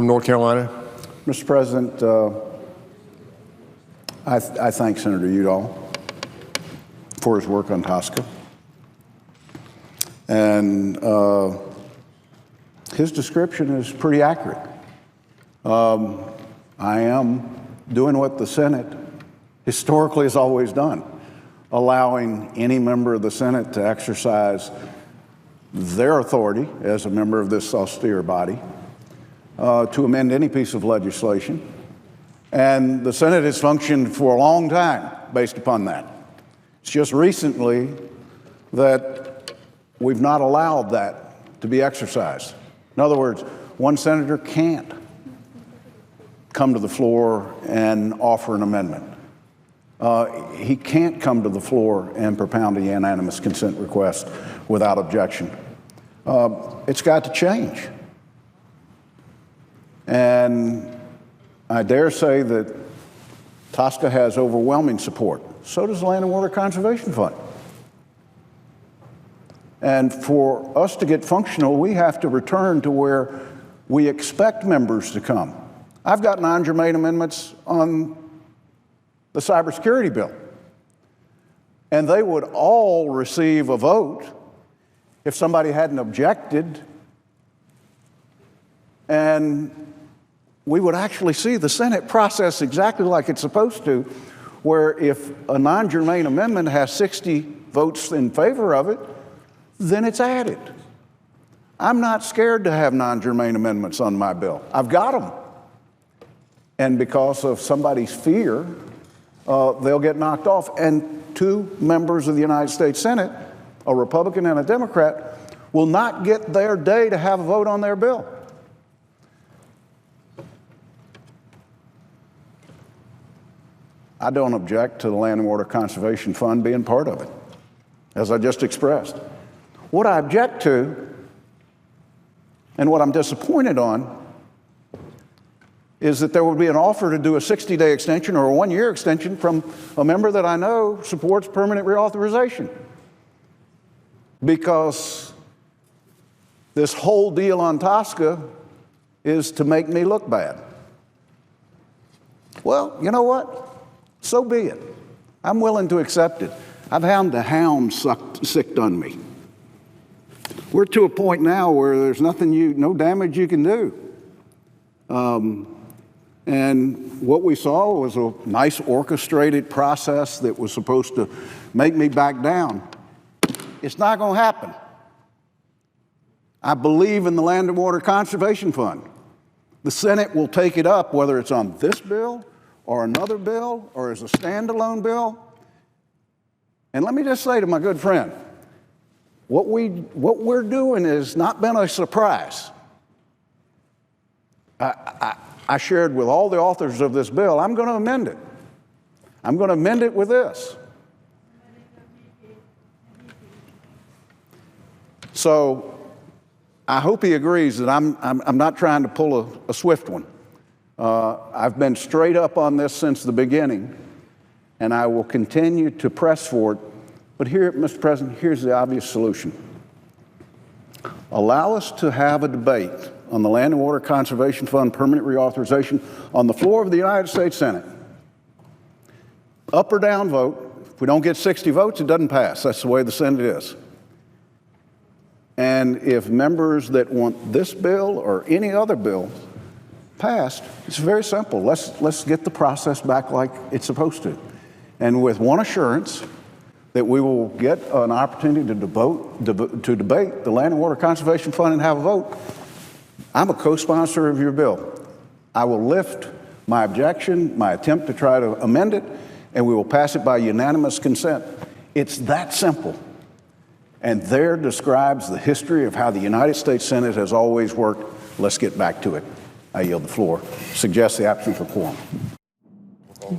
North Carolina. Mr. President, I thank Senator Udall for his work on TSCA. And his description is pretty accurate. I am doing what the Senate historically has always done, allowing any member of the Senate to exercise their authority as a member of this austere body to amend any piece of legislation. And the Senate has functioned for a long time based upon that. It's just recently that we've not allowed that to be exercised. In other words, one senator can't come to the floor and offer an amendment. He can't come to the floor and propound a unanimous consent request without objection. It's got to change. And I dare say that TSCA has overwhelming support. So does the Land and Water Conservation Fund. And for us to get functional, we have to return to where we expect members to come. I've got non-germane amendments on the cybersecurity bill, and they would all receive a vote if somebody hadn't objected, and we would actually see the Senate process exactly like it's supposed to, where if a non-germane amendment has 60 votes in favor of it, then it's added. I'm not scared to have non-germane amendments on my bill. I've got them. And because of somebody's fear, they'll get knocked off. And two members of the United States Senate, a Republican and a Democrat, will not get their day to have a vote on their bill. I don't object to the Land and Water Conservation Fund being part of it, as I just expressed. What I object to, and what I'm disappointed on, is that there would be an offer to do a 60-day extension or a one-year extension from a member that I know supports permanent reauthorization. Because this whole deal on TSCA is to make me look bad. Well, you know what? So be it. I'm willing to accept it. I've had the hound sicked on me. We're to a point now where there's no damage you can do. And what we saw was a nice orchestrated process that was supposed to make me back down. It's not going to happen. I believe in the Land and Water Conservation Fund. The Senate will take it up, whether it's on this bill or another bill or as a standalone bill. And let me just say to my good friend, what we're doing has not been a surprise. I shared with all the authors of this bill, I'm going to amend it. I'm going to amend it with this. So I hope he agrees that I'm not trying to pull a swift one. I've been straight up on this since the beginning, and I will continue to press for it. But here, Mr. President, here's the obvious solution. Allow us to have a debate on the Land and Water Conservation Fund permanent reauthorization on the floor of the United States Senate. Up or down vote. If we don't get 60 votes, it doesn't pass. That's the way the Senate is. And if members that want this bill or any other bill passed, it's very simple. Let's get the process back like it's supposed to. And with one assurance, that we will get an opportunity to debate the Land and Water Conservation Fund and have a vote. I'm a co-sponsor of your bill. I will lift my objection, my attempt to try to amend it, and we will pass it by unanimous consent. It's that simple. And there describes the history of how the United States Senate has always worked. Let's get back to it. I yield the floor. Suggest the absence of quorum.